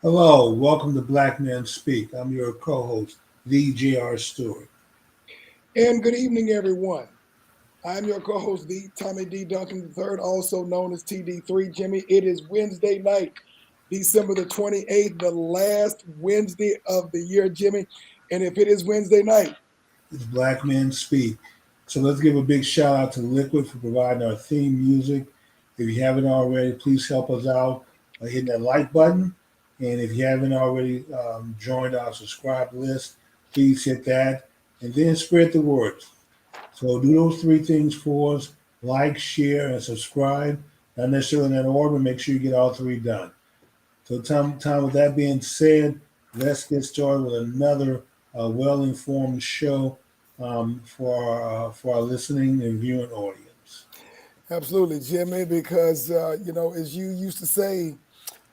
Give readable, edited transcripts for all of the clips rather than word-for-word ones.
Hello, welcome to Black Men Speak. I'm your co-host, the J.R. Stewart. And good evening, everyone. I'm your co-host, the Tommy D. Duncan III, also known as TD3. Jimmy, it is Wednesday night, December the 28th, the last Wednesday of the year, Jimmy. And if it is Wednesday night, It's Black Men Speak. So let's give a big shout out to Liquid for providing our theme music. If you haven't already, please help us out by hitting that like button. And if you haven't already joined our subscribe list, please hit that and then spread the word. So do those three things for us: like, share, and subscribe. Not necessarily in that order, but make sure you get all three done. So, Tom, with that being said, let's get started with another well-informed show for our listening and viewing audience. absolutely, Jimmy, because, as you used to say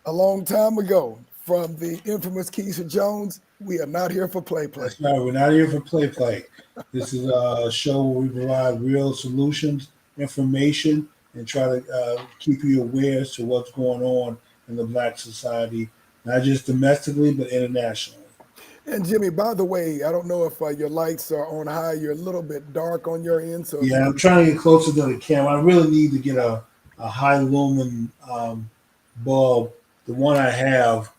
a long time ago from the infamous Keisha Jones, we are not here for play play. That's right. We're not here for play. This is a show where we provide real solutions, information, and try to keep you aware as to what's going on in the Black society, not just domestically but internationally. And Jimmy, by the way, I don't know if your lights are on high. You're a little bit dark on your end, so if you Yeah, I'm can. trying to get closer to the camera. I really need to get a high lumen bulb. The one I have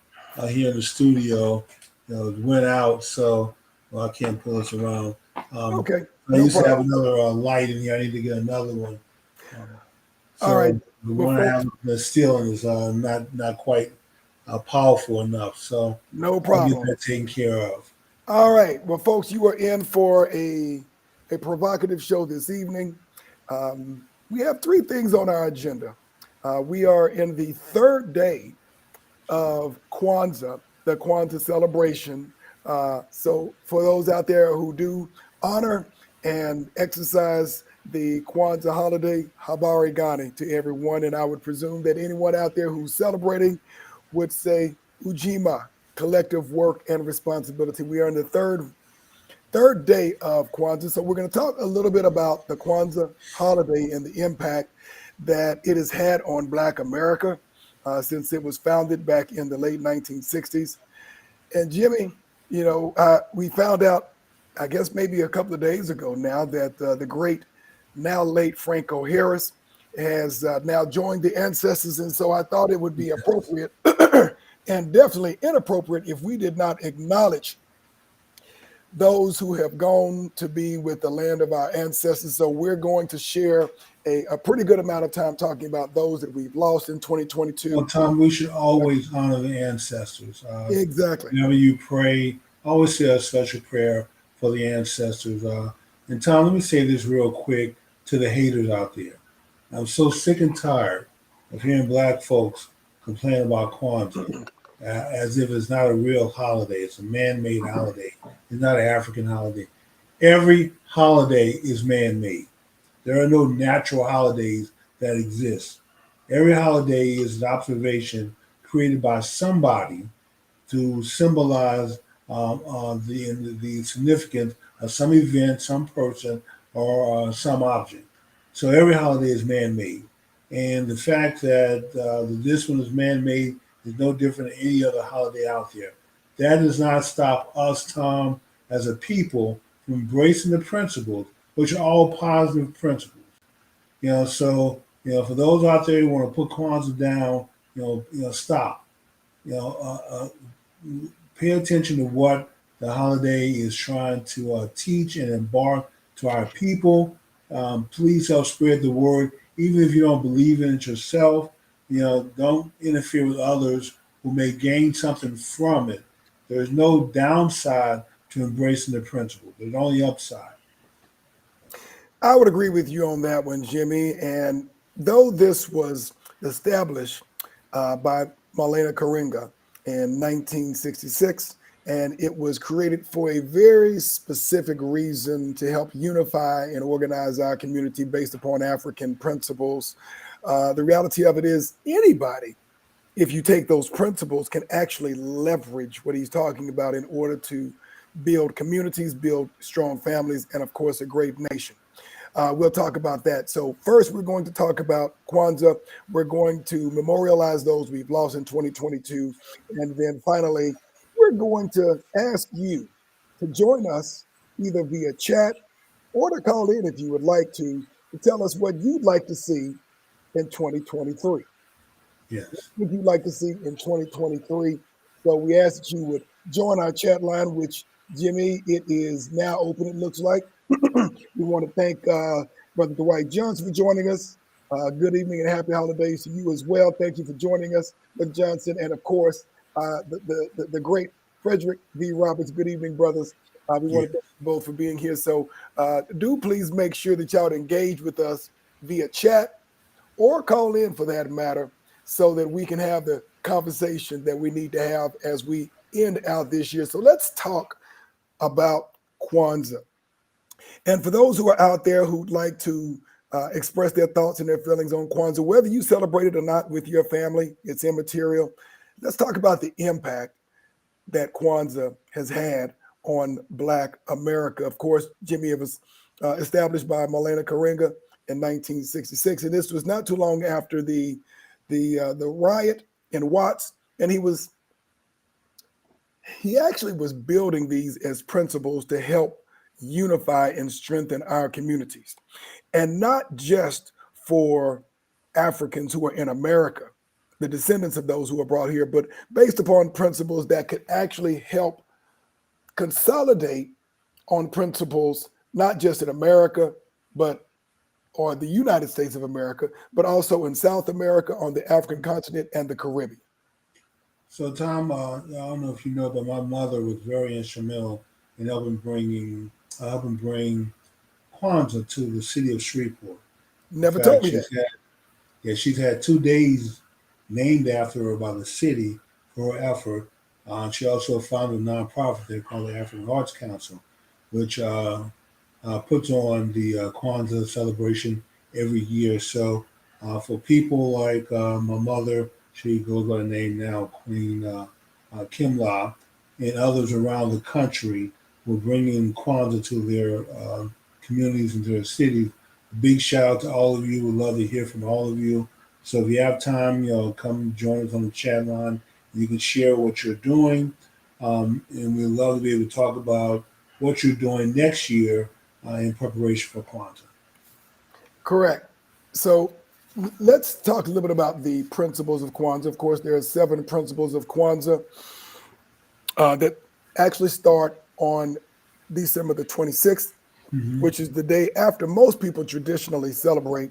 here in the studio, went out, so well, I can't pull this around. Um, Okay, I no used to have problem. another light in here. I need to get another one. Um, All right, so the well, one I folks, have that's stealing is not quite powerful enough. So no I'll get problem. that taken care of. All right, well, folks, you are in for a provocative show this evening. We have three things on our agenda. We are in the third day of Kwanzaa, the Kwanzaa celebration. So, for those out there who do honor and exercise the Kwanzaa holiday, Habari Gani to everyone. And I would presume that anyone out there who's celebrating would say Ujima, collective work and responsibility. We are in the third day of Kwanzaa. So we're going to talk a little bit about the Kwanzaa holiday and the impact that it has had on Black America since it was founded back in the late 1960s. And Jimmy, we found out, I guess maybe a couple of days ago now, that the great, now late Franco Harris has now joined the ancestors. And so I thought it would be appropriate and definitely inappropriate if we did not acknowledge those who have gone to be with the land of our ancestors. So we're going to share a pretty good amount of time talking about those that we've lost in Well, 2022. Tom, we should always honor the ancestors. Exactly. Whenever you pray, always say a special prayer for the ancestors. And Tom, let me say this real quick to the haters out there. I'm so sick and tired of hearing black folks complain about Kwanzaa as if it's not a real holiday. It's a man-made holiday. It's not an African holiday. Every holiday is man-made. There are no natural holidays that exist. Every holiday is an observation created by somebody to symbolize the significance of some event, some person, or some object. So every holiday is man-made, and the fact that this one is man-made is no different than any other holiday out there. That does not stop us, Tom, as a people, from embracing the principles, which are all positive principles. So for those out there who want to put Kwanzaa down, stop. You know, pay attention to what the holiday is trying to teach and embark to our people. Please help spread the word, even if you don't believe in it yourself. Don't interfere with others who may gain something from it. There's no downside to embracing the principle. There's only upside. I would agree with you on that one, Jimmy. And though this was established by Marlena Karinga in 1966, and it was created for a very specific reason to help unify and organize our community based upon African principles. The reality of it is, anybody, if you take those principles, can actually leverage what he's talking about in order to build communities, build strong families, and of course, a great nation. We'll talk about that. So first, we're going to talk about Kwanzaa. We're going to memorialize those we've lost in 2022. And then finally, we're going to ask you to join us either via chat or to call in if you would like to tell us what you'd like to see in 2023. Yes. What would you like to see in 2023? So we ask that you would join our chat line, which Jimmy, it is now open, it looks like. We want to thank Brother Dwight Johnson for joining us. Good evening and happy holidays to you as well. Thank you for joining us, Brother Johnson. And of course, the great Frederick V. Roberts. Good evening, brothers. We Yeah. want to thank you both for being here. So do please make sure that y'all engage with us via chat or call in for that matter so that we can have the conversation that we need to have as we end out this year. So let's talk about Kwanzaa. And for those who are out there who'd like to express their thoughts and their feelings on Kwanzaa, whether you celebrate it or not with your family, it's immaterial. Let's talk about the impact that Kwanzaa has had on Black America. Of course, Jimmy, it was established by Malena Karenga in 1966, and this was not too long after the riot in Watts, and he actually was building these as principles to help unify and strengthen our communities, and not just for Africans who are in America, the descendants of those who were brought here, but based upon principles that could actually help consolidate on principles not just in America, but or the United States of America, but also in South America, on the African continent, and the Caribbean. So, Tom, I don't know if you know, but my mother was very instrumental in helping bring Kwanzaa to the city of Shreveport. In Never told fact, me that. she's had 2 days named after her by the city for her effort. She also founded a nonprofit they call the African Arts Council, which puts on the Kwanzaa celebration every year. So for people like my mother, she goes by the name now, Queen Kim La, and others around the country who are bringing Kwanzaa to their communities and their cities. Big shout out to all of you. We'd love to hear from all of you. So if you have time, come join us on the chat line. You can share what you're doing, and we'd love to be able to talk about what you're doing next year in preparation for Kwanzaa. Correct. So let's talk a little bit about the principles of Kwanzaa. Of course, there are 7 principles of Kwanzaa that actually start on December the 26th, Hmm. which is the day after most people traditionally celebrate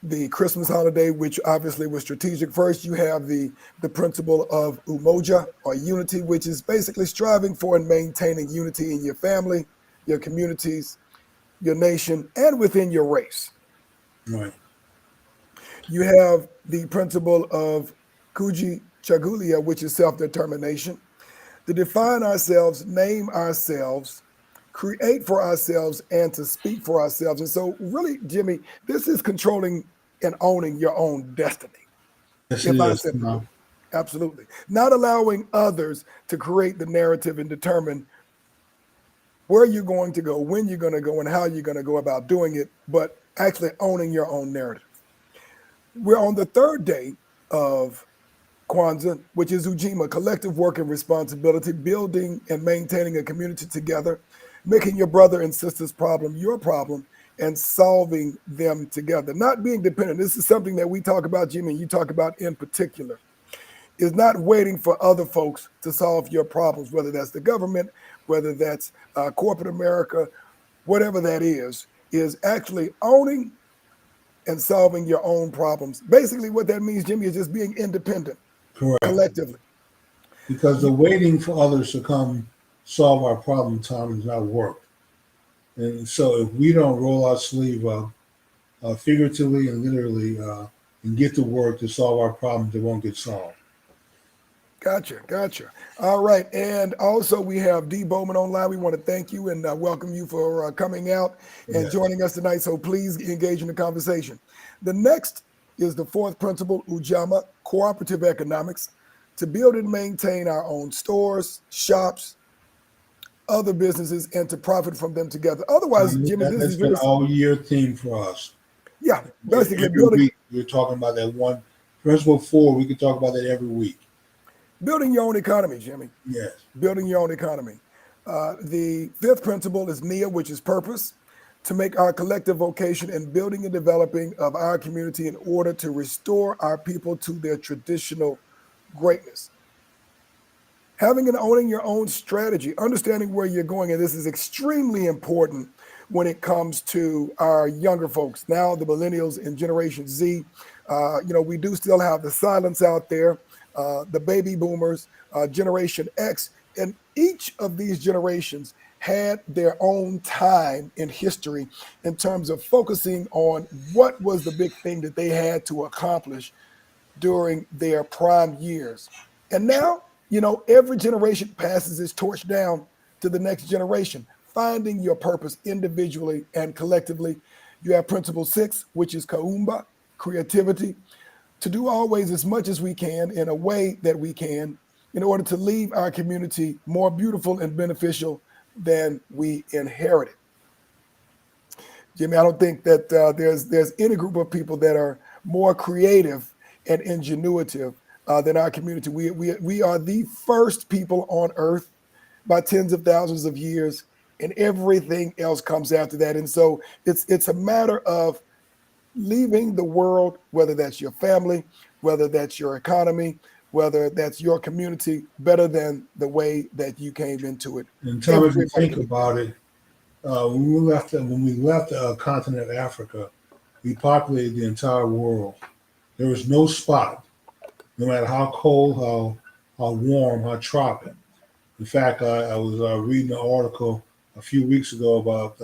the Christmas holiday, which obviously was strategic. First, you have the principle of umoja, or unity, which is basically striving for and maintaining unity in your family, your communities, your nation, and within your race. Right. You have the principle of kuji chagulia, which is self-determination, to define ourselves, name ourselves, create for ourselves, and to speak for ourselves. And so, really, Jimmy, this is controlling and owning your own destiny, Yes, it if I is. simply put it. Absolutely. Not allowing others to create the narrative and determine where you're going to go, when you're going to go, and how you're going to go about doing it, but actually owning your own narrative. We're on the third day of Kwanzaa, which is Ujima, collective work and responsibility, building and maintaining a community together, making your brother and sister's problem your problem, and solving them together. Not being dependent. This is something that we talk about, Jimmy, and you talk about in particular, is not waiting for other folks to solve your problems, whether that's the government, whether that's corporate America, whatever that is actually owning and solving your own problems. Basically, what that means, Jimmy, is just being independent Correct. collectively. Because the waiting for others to come solve our problem, Tom, does not work. And so if we don't roll our sleeve up, figuratively and literally, and get to work to solve our problems, they won't get solved. Gotcha. All right. And also, we have D. Bowman online. We want to thank you and welcome you for coming out and Yes. joining us tonight. So please engage in the conversation. The next is the 4th principle, Ujama, cooperative economics, to build and maintain our own stores, shops, other businesses and to profit from them together. Otherwise, Jimmy, this That's is been really, all year theme for us. yeah, basically Every building week we're talking about that one principle four. We could talk about that every week. building your own economy, Jimmy. Yes. Building your own economy. The fifth principle is NIA, which is purpose, to make our collective vocation in building and developing of our community in order to restore our people to their traditional greatness. Having and owning your own strategy, understanding where you're going, and this is extremely important when it comes to our younger folks. Now, the millennials and Generation Z, we do still have the silence out there, the baby boomers, Generation X, and each of these generations had their own time in history in terms of focusing on what was the big thing that they had to accomplish during their prime years. And now, every generation passes its torch down to the next generation, finding your purpose individually and collectively. You have principle six, which is kaumba, creativity, to do always as much as we can in a way that we can in order to leave our community more beautiful and beneficial than we inherited. Jimmy, I don't think that there's any group of people that are more creative and ingenuitive than our community. We are the first people on Earth by tens of thousands of years, and everything else comes after that. And so it's a matter of leaving the world, whether that's your family, whether that's your economy, whether that's your community, better than the way that you came into it. And Tom, if you think Everybody. about it, when we left the continent of Africa, we populated the entire world. There was no spot, no matter how cold, how warm, how tropic. In fact, I was reading an article a few weeks ago about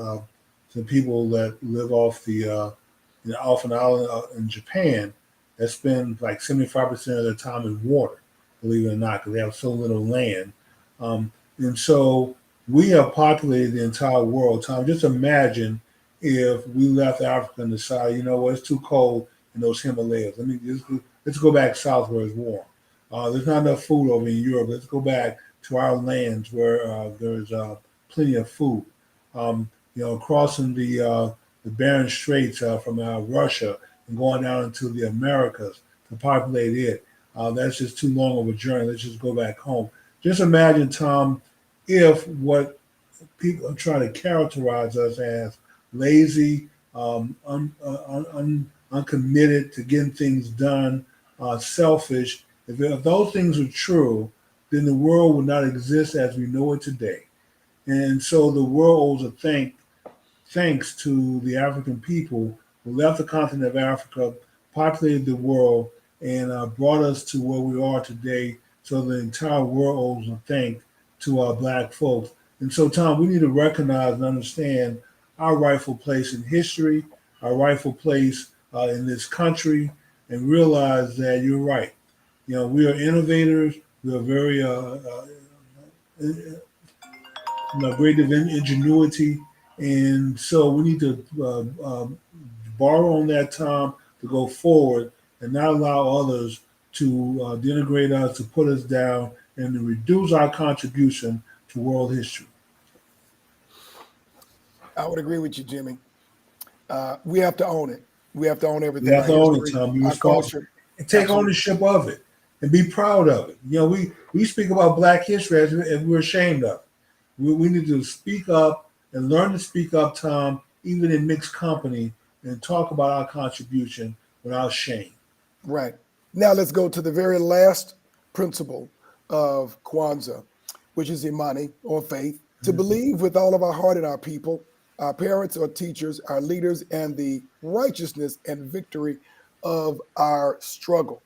some people that live off an island in Japan that spend like 75% of their time in water, believe it or not, because they have so little land. And so we have populated the entire world. Tom, just imagine if we left Africa and decided, you know what, it's too cold in those Himalayas. Let's go back south where it's warm. There's not enough food over in Europe. Let's go back to our lands where there's plenty of food. Crossing the Bering Straits from Russia and going down into the Americas to populate it. That's just too long of a journey. Let's just go back home. Just imagine, Tom, if what people are trying to characterize us as lazy, uncommitted to getting things done, selfish, if those things are true, then the world would not exist as we know it today. And so the world owes thanks to the African people who left the continent of Africa, populated the world, and brought us to where we are today. So the entire world owes a thank to our Black folks. And so, Tom, we need to recognize and understand our rightful place in history, our rightful place in this country, and realize that you're right. We are innovators. We are very great ingenuity, and so we need to borrow on that time to go forward and not allow others to denigrate us, to put us down, and to reduce our contribution to world history. I would agree with you, Jimmy. We have to own it. We have to own We everything, have our to own it, history, Tom. Be our responsible culture. and take Absolutely. ownership of it and be proud of it. We speak about Black history as if we're ashamed of it. We need to speak up and learn to speak up, Tom, even in mixed company, and talk about our contribution without shame. Right. Now let's go to the very last principle of Kwanzaa, which is Imani or faith, to believe with all of our heart in our people, our parents or teachers, our leaders, and the righteousness and victory of our struggle,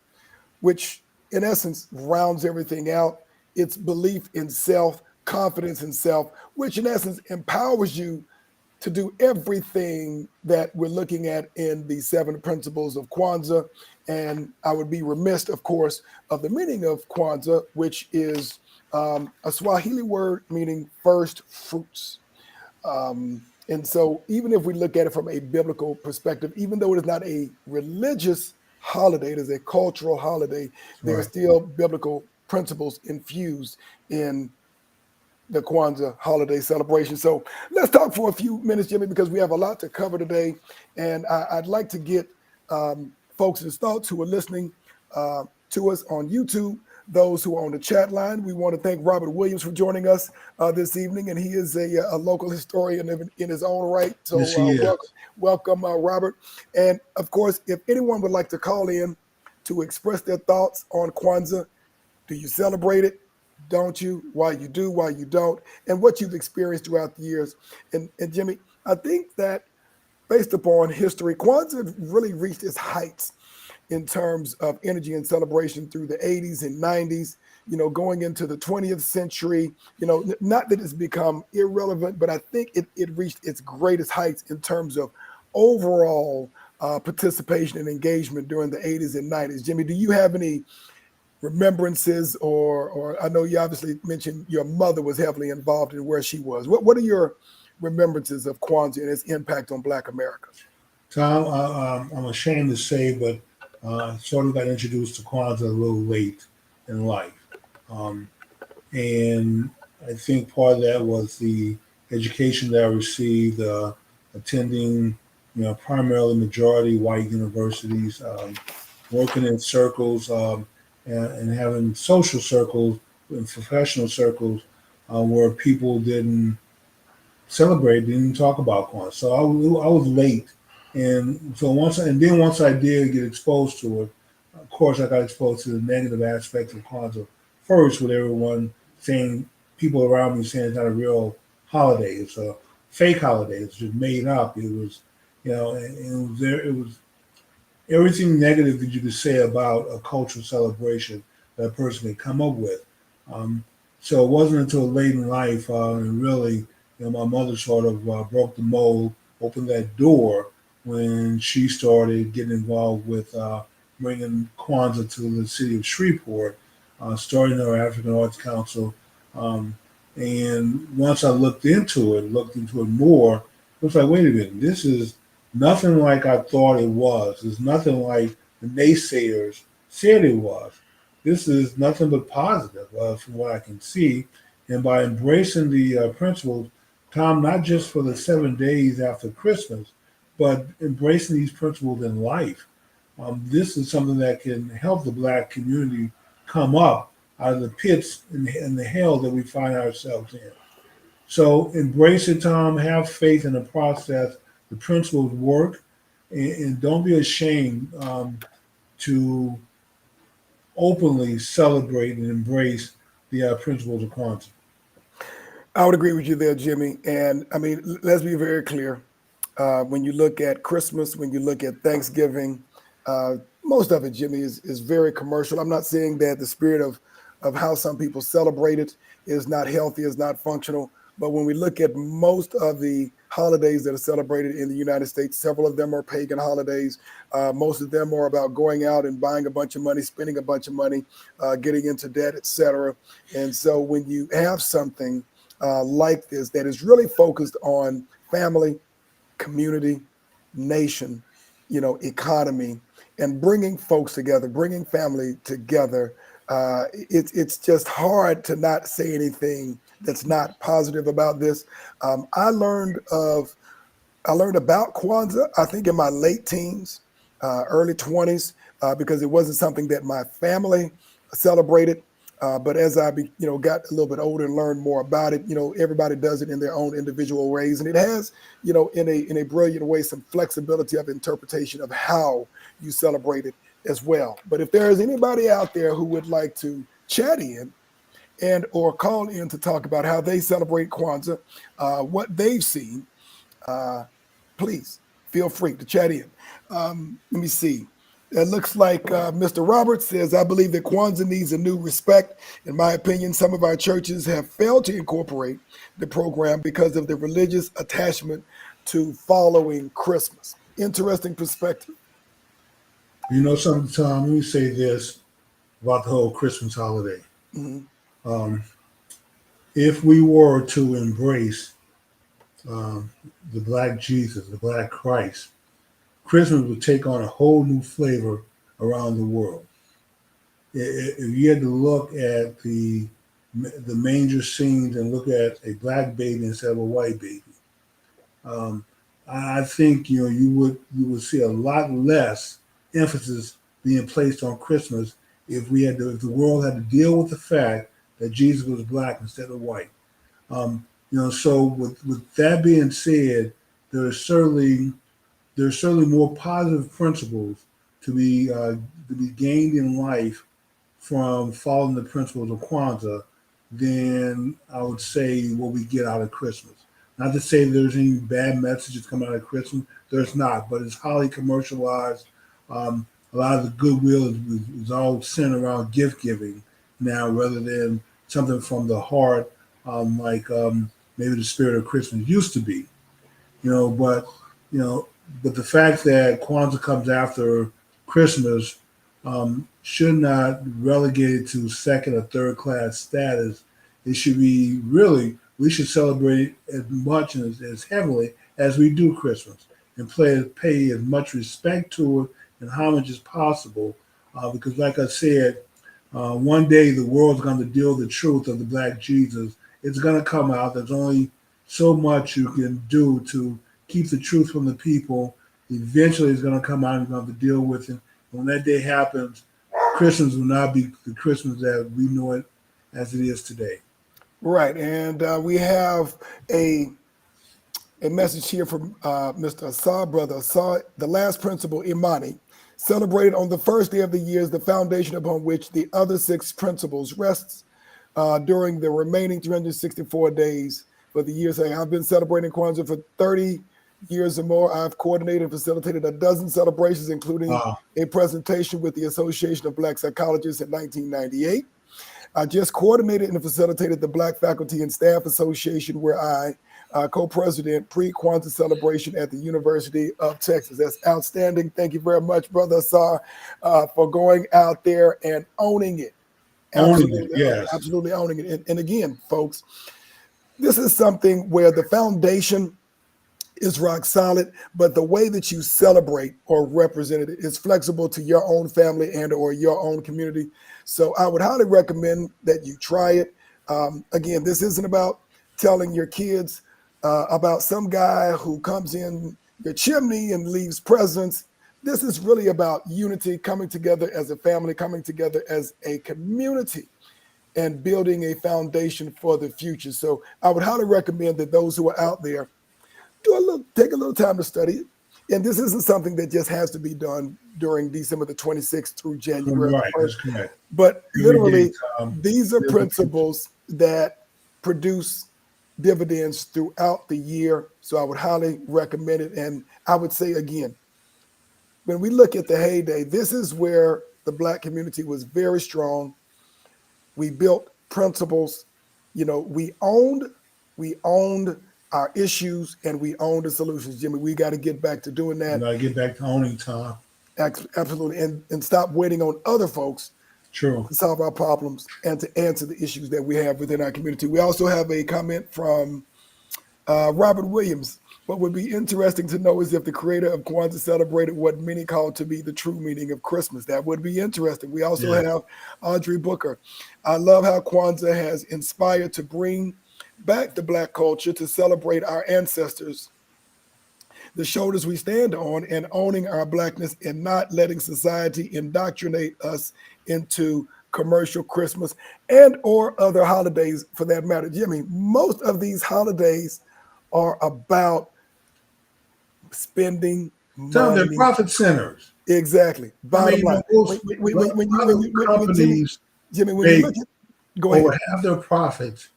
which in essence rounds everything out. It's belief in self, confidence in self, which in essence empowers you to do everything that we're looking at in the seven principles of Kwanzaa. And I would be remiss, of course, of the meaning of Kwanzaa, which is a Swahili word meaning first fruits. And so, even if we look at it from a biblical perspective, even though it is not a religious holiday, it is a cultural holiday, That's there are right. still biblical principles infused in the Kwanzaa holiday celebration. So let's talk for a few minutes, Jimmy, because we have a lot to cover today. And I'd like to get folks' thoughts who are listening to us on YouTube, those who are on the chat line. We want to thank Robert Williams for joining us this evening, and he is a local historian in his own right. So Yes, he is. welcome, Robert. And of course, if anyone would like to call in to express their thoughts on Kwanzaa, do you celebrate it? Don't you? Why you do? Why you don't? And what you've experienced throughout the years. And Jimmy, I think that based upon history, Kwanzaa really reached its heights in terms of energy and celebration through the 80s and 90s, going into the 20th century, not that it's become irrelevant, but I think it reached its greatest heights in terms of overall participation and engagement during the 80s and 90s. Jimmy, do you have any remembrances or I know you obviously mentioned your mother was heavily involved in where she was. What are your remembrances of Kwanzaa and its impact on Black America? Tom, I'm ashamed to say, but I sort of got introduced to Kwanzaa a little late in life. Um, and I think part of that was the education that I received, attending, primarily majority white universities, working in circles, and having social circles and professional circles where people didn't celebrate, didn't talk about Kwanzaa. So I was late, and so once I did get exposed to it, of course I got exposed to the negative aspects of Kwanzaa first, with everyone saying, people around me saying it's not a real holiday, it's a fake holiday, it's just made up. It was, and it was there. It was everything negative that you could say about a cultural celebration that a person could come up with. Um, so it wasn't until late in life, and really, my mother sort of broke the mold, opened that door when she started getting involved with bringing Kwanzaa to the city of Shreveport, starting our African Arts Council. Um, and once I looked into it more, it was like, wait a minute, this is nothing like I thought it was. It's nothing like the naysayers said it was. This is nothing but positive from what I can see. And by embracing the principles, Tom, not just for the 7 days after Christmas, but embracing these principles in life. This is something that can help the Black community come up out of the pits and the hell that we find ourselves in. So embrace it, Tom. Have faith in the process. The principles work, and don't be ashamed to openly celebrate and embrace the principles of Kwanzaa. I would agree with you there, Jimmy. And I mean, let's be very clear. When you look at Christmas, when you look at Thanksgiving, most of it, Jimmy, is very commercial. I'm not saying that the spirit of how some people celebrate it is not healthy, is not functional. But when we look at most of the holidays that are celebrated in the United States, several of them are pagan holidays. Most of them are about going out and buying a bunch of money, spending a bunch of money, getting into debt, etc. And so when you have something like this that is really focused on family, community, nation, economy, and bringing folks together, bringing family together. It's just hard to not say anything that's not positive about this. I learned about Kwanzaa, I think in my late teens, early 20s, because it wasn't something that my family celebrated. But as I got a little bit older and learned more about it, everybody does it in their own individual ways. And it has, in a brilliant way, some flexibility of interpretation of how you celebrate it as well. But if there is anybody out there who would like to chat in and or call in to talk about how they celebrate Kwanzaa, what they've seen, uh, please feel free to chat in. Let me see. It looks like Mr. Roberts says, I believe that Kwanzaa needs a new respect. In my opinion, some of our churches have failed to incorporate the program because of the religious attachment to following Christmas. Interesting perspective. You know something, Tom? Let me say this about the whole Christmas holiday. Mhm. Um, if we were to embrace um, the Black Jesus, the Black Christ, Christmas would take on a whole new flavor around the world. If you had to look at the the manger scenes and look at a black baby instead of a white baby. Um, I think you would see a lot less emphasis being placed on Christmas if the world had to deal with the fact that Jesus was black instead of white. So with that being said, there is certainly there's certainly more positive principles to be gained in life from following the principles of Kwanzaa than I would say what we get out of Christmas. Not to say there's any bad messages coming out of Christmas. There's not, but it's highly commercialized. A lot of the goodwill is all centered around gift giving now, rather than something from the heart, maybe the spirit of Christmas used to be. You know, but you know, but the fact that Kwanzaa comes after Christmas should not relegate it to second or third class status. It should be really we should celebrate as much and as heavily as we do Christmas, and pay as much respect to it and homage as possible. Because, like I said, one day the world's going to deal with the truth of the Black Jesus. It's going to come out. There's only so much you can do to keep the truth from the people. Eventually, it's going to come out and you're going to have to deal with it. When that day happens, Christmas will not be the Christmas that we know it as it is today. Right, and we have a message here from Mr. Assad, brother Assad. The last principle, Imani, celebrated on the first day of the year, is the foundation upon which the other six principles rests during the remaining 364 days for the year. Saying, I've been celebrating Kwanzaa for 30 years or more. I've coordinated and facilitated a dozen celebrations, including a presentation with the Association of Black Psychologists in 1998. I just coordinated and facilitated the Black Faculty and Staff Association, where I co-president pre-Kwanzaa celebration at the University of Texas. That's outstanding. Thank you very much, Brother Assar, for going out there and owning it. Owning it, yes. Absolutely owning it. And again, folks, this is something where the foundation is rock solid, but the way that you celebrate or represent it is flexible to your own family and or your own community. So I would highly recommend that you try it. Again, this isn't about telling your kids about some guy who comes in your chimney and leaves presents. This is really about unity, coming together as a family, coming together as a community, and building a foundation for the future. So I would highly recommend that those who are out there take a little time to study it. And this isn't something that just has to be done during December the 26th through January Right, 1st. that's correct. But literally, Day, these are principles that produce dividends throughout the year. So I would highly recommend it. And I would say again, when we look at the heyday, this is where the Black community was very strong. We built principles. We owned our issues and we own the solutions. Jimmy, we got to get back to doing that. You got to get back to owning time. Absolutely. And stop waiting on other folks True. to solve our problems and to answer the issues that we have within our community. We also have a comment from Robert Williams. What would be interesting to know is if the creator of Kwanzaa celebrated what many call to be the true meaning of Christmas. That would be interesting. We also have Audrey Booker. I love how Kwanzaa has inspired to bring back the Black culture to celebrate our ancestors, the shoulders we stand on, and owning our Blackness and not letting society indoctrinate us into commercial Christmas and or other holidays for that matter. Jimmy, most of these holidays are about spending money. They're profit centers. Exactly. Bottom line. Companies, Jimmy, when you look at, go ahead. Over half their profits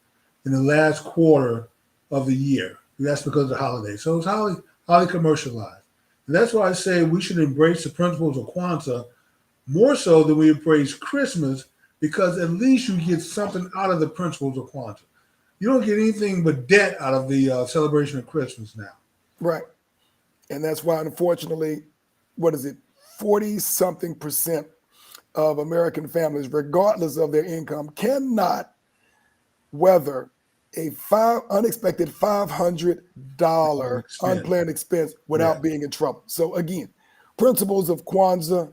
in the last quarter of the year. That's because of the holidays. So it's highly commercialized. And that's why I say we should embrace the principles of Kwanzaa more so than we embrace Christmas, because at least you get something out of the principles of Kwanzaa. You don't get anything but debt out of the celebration of Christmas now. Right. And that's why, unfortunately, 40-something% of American families, regardless of their income, cannot weather a unexpected $500 unplanned expense without being in trouble. So again, principles of Kwanzaa,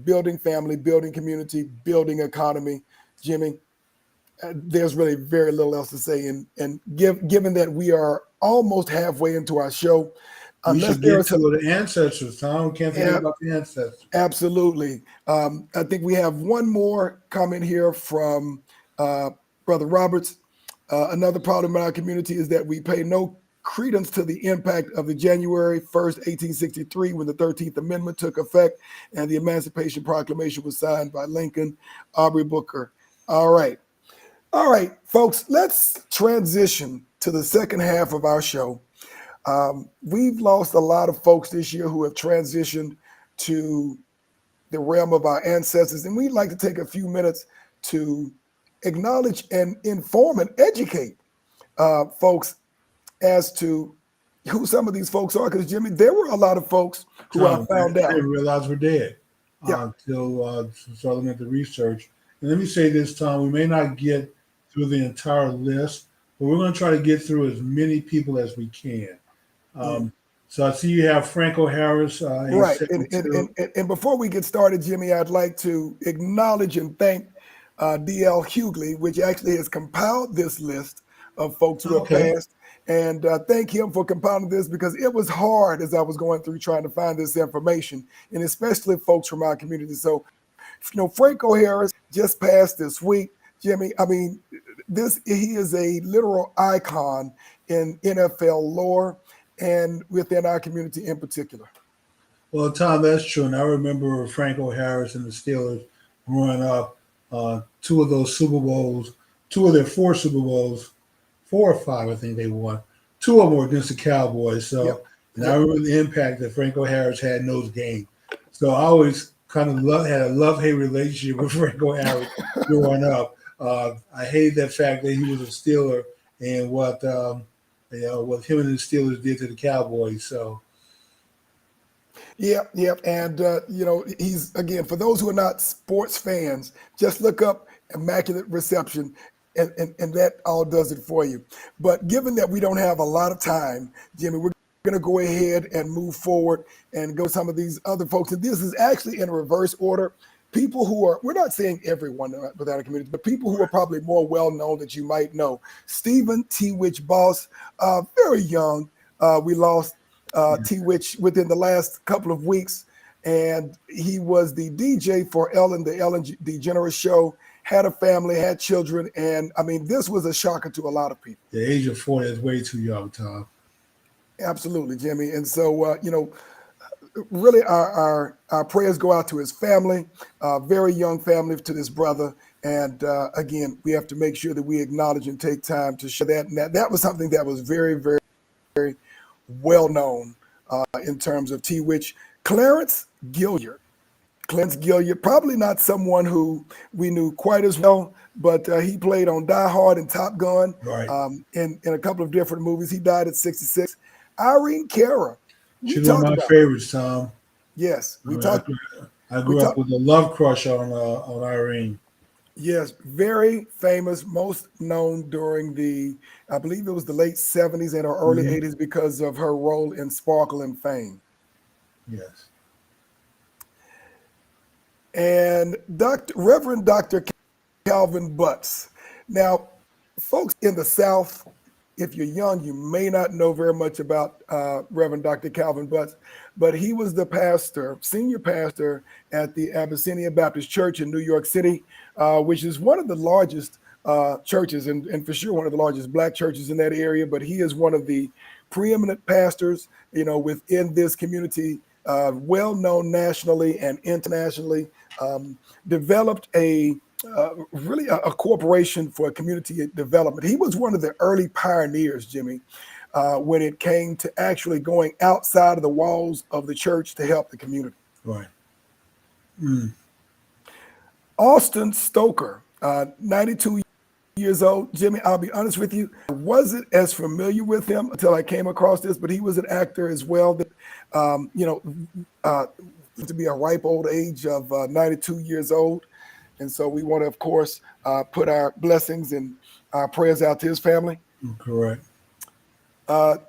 building family, building community, building economy. Jimmy, there's really very little else to say. And given that we are almost halfway into our show, We unless should there are get some, to the ancestors, Tom. We can't forget yeah, about the ancestors. absolutely. I think we have one more comment here from uh, Brother Roberts. Another problem in our community is that we pay no credence to the impact of the January 1st, 1863, when the 13th Amendment took effect and the Emancipation Proclamation was signed by Lincoln, Aubrey Booker. All right. All right, folks, let's transition to the second half of our show. We've lost a lot of folks this year who have transitioned to the realm of our ancestors, and we'd like to take a few minutes to acknowledge and inform and educate folks as to who some of these folks are. Because, Jimmy, there were a lot of folks who I Tom, found I out. didn't realize we're dead Yeah, until started looking at the research. And let me say this, Tom, we may not get through the entire list, but we're going to try to get through as many people as we can. mm, Um, so I see you have Franco Harris, age right. And, and, 72. and, and before we get started, Jimmy, I'd like to acknowledge and thank D.L. Hughley, which actually has compiled this list of folks who have Okay. passed. And thank him for compiling this, because it was hard as I was going through trying to find this information, and especially folks from our community. So, Franco Harris just passed this week. Jimmy, I mean, he is a literal icon in NFL lore and within our community in particular. Well, Tom, that's true. And I remember Franco Harris and the Steelers growing up, two of those Super Bowls, two of their four Super Bowls, four or five, I think they won. Two of them were against the Cowboys. Yep. So, and I Yep. remember the impact that Franco Harris had in those games. So I always kind of had a love-hate relationship with Franco Harris growing up. I hated that fact that he was a Steeler and what him and the Steelers did to the Cowboys. So, Yep, yep. And, he's, again, for those who are not sports fans, just look up Immaculate Reception, and that all does it for you. But given that we don't have a lot of time, Jimmy, we're going to go ahead and move forward and go to some of these other folks. And this is actually in reverse order. People who are, we're not saying everyone without a community, but people who are probably more well known that you might know. Stephen T. Witch Boss, very young. We lost T. Witch within the last couple of weeks, and he was the DJ for the Ellen DeGeneres show, had a family, had children, and I mean, this was a shocker to a lot of people. the age of 40 is way too young, Tom. Absolutely, Jimmy. And so, really our prayers go out to his family, very young family, to this brother. And again, we have to make sure that we acknowledge and take time to share that. And that was something that was very, very, very well known in terms of T. Witch. Clarence Gilliard. Clarence Gilliard, probably not someone who we knew quite as well, but he played on Die Hard and Top Gun, Right. in a couple of different movies. He died at 66. Irene Cara. We She's one of talked my about, favorites, Tom. yes, I we mean, talked. I We grew up talked. with a love crush on Irene. Yes, very famous, most known during I believe it was the late 70s and or early Hmm. 80s because of her role in Sparkle and Fame. Yes. And Reverend Dr. Calvin Butts. Now, folks in the South, if you're young, you may not know very much about Reverend Dr. Calvin Butts, but he was the senior pastor at the Abyssinia Baptist Church in New York City, which is one of the largest churches, and for sure one of the largest Black churches in that area. But he is one of the preeminent pastors, within this community, well known nationally and internationally. Developed really a corporation for community development. He was one of the early pioneers, Jimmy, when it came to actually going outside of the walls of the church to help the community. Right. Mm. Austin Stoker, 92 years old. Jimmy, I'll be honest with you, I wasn't as familiar with him until I came across this, but he was an actor as well that, to be a ripe old age of 92 years old. And so we want to, of course, put our blessings and our prayers out to his family. Correct.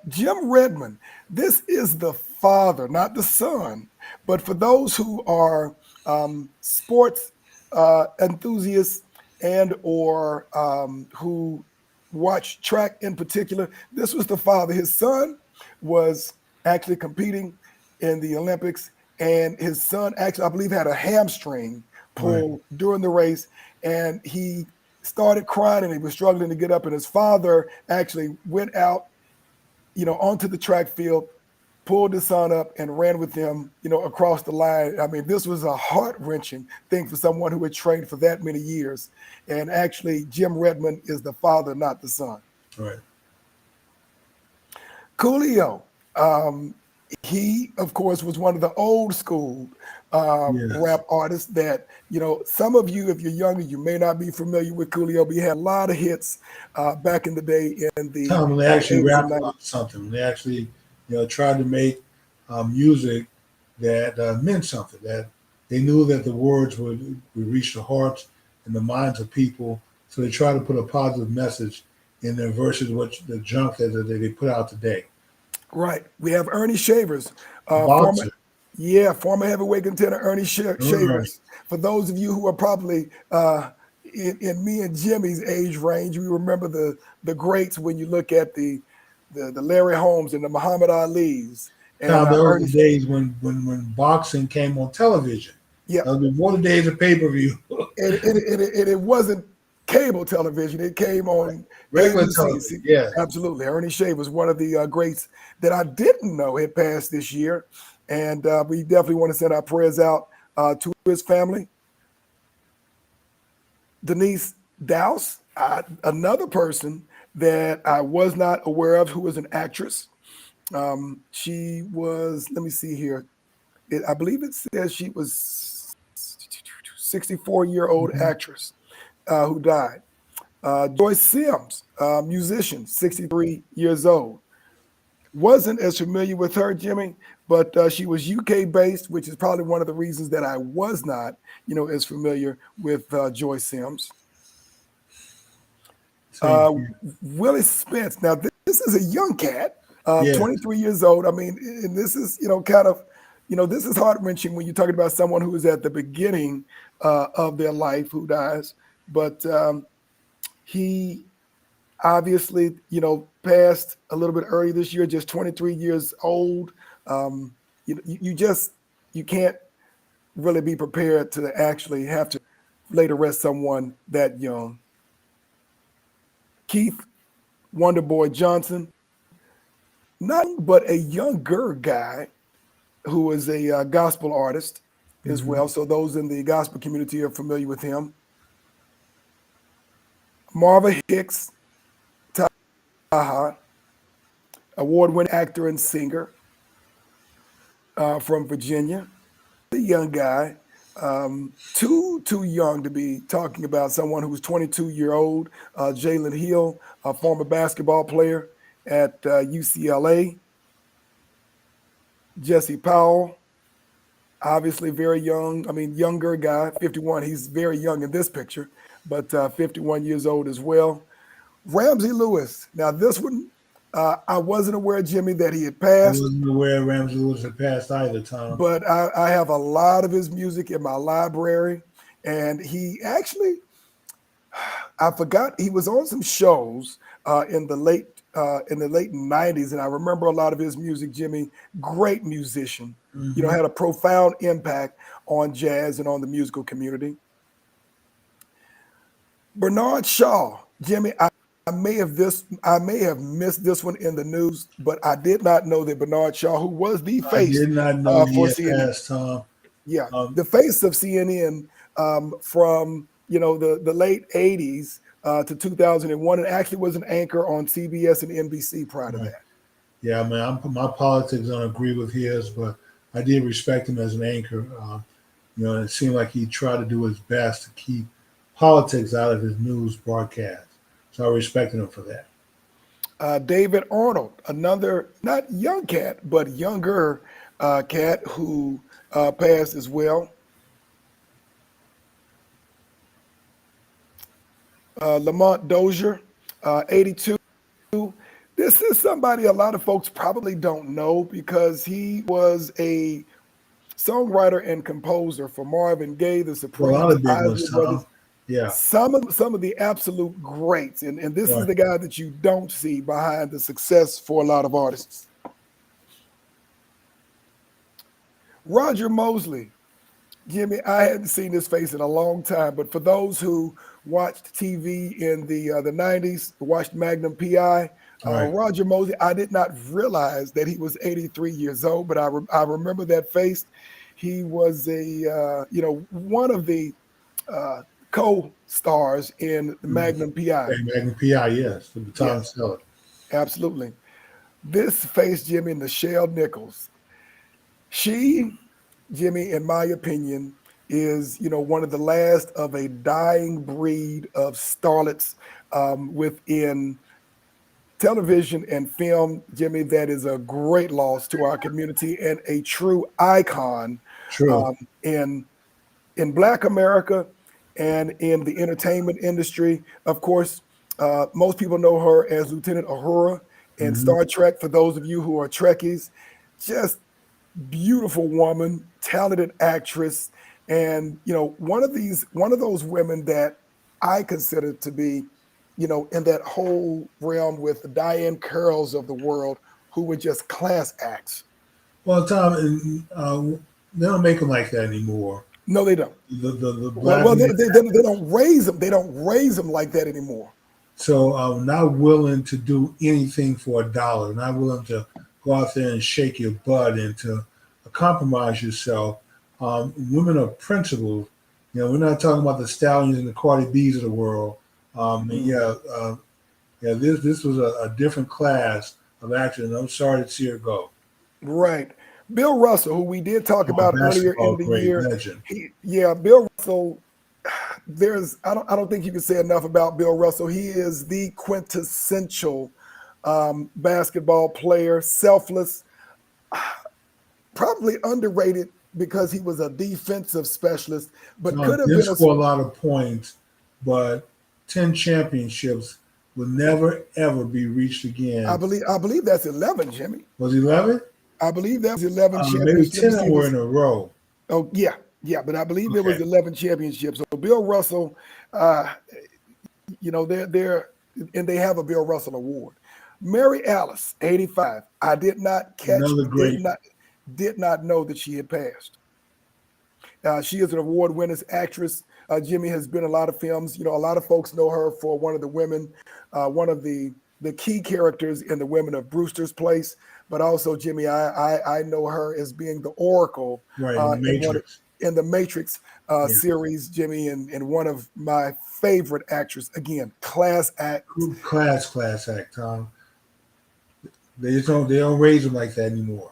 Jim Redmond, this is the father, not the son. But for those who are sports enthusiasts, and or who watch track in particular, this was the father. His son was actually competing in the Olympics, and his son actually, I believe, had a hamstring Right. pull during the race, and he started crying and he was struggling to get up. And his father actually went out, onto the track field, pulled his son up and ran with him, across the line. I mean, this was a heart-wrenching thing for someone who had trained for that many years. And actually, Jim Redmond is the father, not the son. Right. Coolio, he, of course, was one of the old school Yes. rap artists that, some of you, if you're younger, you may not be familiar with Coolio, but he had a lot of hits back in the day in the Tom, when they actually 80s and rap 90s. about something, when they actually, tried to make music that meant something, that they knew that the words would reach the hearts and the minds of people. So they try to put a positive message in their verses, which the junk that they put out today. Right. We have Ernie Shavers, former, Boxer, yeah, former heavyweight contender Ernie right. Shavers. For those of you who are probably in me and Jimmy's age range, we remember the greats when you look at the Larry Holmes and the Muhammad Ali's and Tom, those were Ernie. the days when boxing came on television. Yeah, That was before the days of pay per view. and it wasn't cable television. It came on Regular ABC. television, yes. Absolutely. Ernie Shea was one of the greats that I didn't know had passed this year. And we definitely want to send our prayers out to his family. Denise Dowse, another person that I was not aware of who was an actress. She was, let me see here. I believe it says she was 64-year-old Mhm. actress who died. Joyce Sims, musician, 63 years old. Wasn't as familiar with her, Jimmy, but she was UK based, which is probably one of the reasons that I was not, as familiar with Joyce Sims. Same Uh, here. Willie Spence. Now, this is a young cat, Yes. 23 years old. I mean, and this is, kind of, this is heart wrenching when you're talking about someone who is at the beginning of their life who dies. But he obviously, passed a little bit early this year, just 23 years old. You just you can't really be prepared to actually have to lay to rest someone that young. Keith Wonderboy Johnson, not but a younger guy who is a gospel artist as Hmm. well. So those in the gospel community are familiar with him. Marva Hicks, Taha, award-winning actor and singer from Virginia. A young guy, too young to be talking about someone who's 22-year-old. Jalen Hill, a former basketball player at UCLA. Jesse Powell, obviously very young. I mean, younger guy, 51. He's very young in this picture, but 51 years old as well. Ramsey Lewis. Now, this one, I wasn't aware, Jimmy, that he had I passed, wasn't aware Ramsey Lewis had passed either, Tom. but I have a lot of his music in my library. And he actually, I forgot he was on some shows in the late 90s, and I remember a lot of his music. Jimmy, great musician, Hmm. had a profound impact on jazz and on the musical community. Bernard Shaw, Jimmy, I may have missed this one in the news, but I did not know that Bernard Shaw, who was the I face did not know he for had CNN, passed, Tom. yeah, Um, the face of CNN from the late 80s to 2001, and actually was an anchor on CBS and NBC prior to right. that. Yeah, man, my politics don't agree with his, but I did respect him as an anchor. And it seemed like he tried to do his best to keep politics out of his news broadcast. So I respected him for that. David Arnold, another not young cat, but younger cat who passed as well. Lamont Dozier, 82. This is somebody a lot of folks probably don't know because he was a songwriter and composer for Marvin Gaye, the Well, a lot Supremes, of big ones, Isley Tom. Brothers. Yeah. Some of the absolute greats, and this is Right. the guy that you don't see behind the success for a lot of artists. Roger Mosley. Jimmy, I hadn't seen his face in a long time, but for those who watched TV in the 90s, watched Magnum PI, Right. Roger Mosey, I did not realize that he was 83 years old, but I remember that face. He was one of the uh, co-stars in the Mhm. Magnum PI. Okay, Magnum PI, yes, the baton Yes, seller. absolutely. This face, Jimmy, Nichelle Nichols. She, Jimmy, in my opinion, is one of the last of a dying breed of starlets within television and film. Jimmy, that is a great loss to our community and a true icon True. um, in in Black America and in the entertainment industry. Of course, most people know her as Lieutenant Uhura in Hmm. Star Trek. For those of you who are Trekkies, just beautiful woman, talented actress, and one of those women that I consider to be, in that whole realm with the Diane Carrolls of the world, who were just class acts. Well, Tom, they don't make them like that anymore. No, they don't. The Well, black well, men, they don't raise them. They don't raise them like that anymore. so not willing to do anything for a dollar, not willing to go out there and shake your butt and to compromise yourself. Women are principled. We're not talking about the stallions and the Cardi B's of the world. And Mm, yeah, yeah, this was a different class of actors, and I'm sorry to see her go. right. Bill Russell, who we did talk A about earlier in basketball the great year, legend. Bill Russell. I don't think you can say enough about Bill Russell. He is the quintessential basketball player, selfless, probably underrated because he was a defensive specialist, but could have Didn't been a. score a lot of points, but 10 championships will never ever be reached again. I believe that's 11, Jimmy. Was 11? I believe that was 11 Maybe 10 championships. of He them were in was. a row. Oh yeah, yeah, but I believe it was Okay. 11 championships. So Bill Russell, uh, they're and they have a Bill Russell Award. Mary Alice, 85. I did not catch, Another great. did not know that she had passed. She is an award-winning actress. Jimmy has been in a lot of films. A lot of folks know her for one of the women, one of the key characters in the Women of Brewster's Place. But also, Jimmy, I know her as being the Oracle Right, in the in one Matrix. in the Matrix Yeah. series, Jimmy, and one of my favorite actors. Again, class act. Group class act, Tom. They don't raise them like that anymore.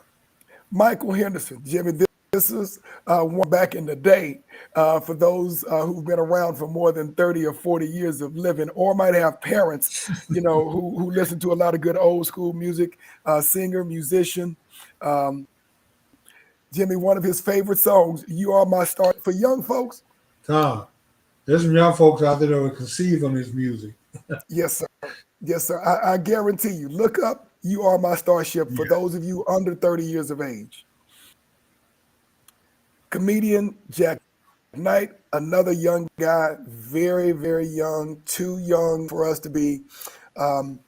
Michael Henderson, Jimmy. This is one back in the day for those who've been around for more than 30 or 40 years of living, or might have parents, who listen to a lot of good old school music, singer, musician. Um, Jimmy, one of his favorite songs, "You Are My Star," for young folks. Tom, there's some young folks out there that were conceived on this music. Yes, sir. Yes, sir. I guarantee you. Look up "You Are My Starship" for Yeah. those of you under 30 years of age. Comedian Jack Knight, another young guy, very, very young, too young for us to be um,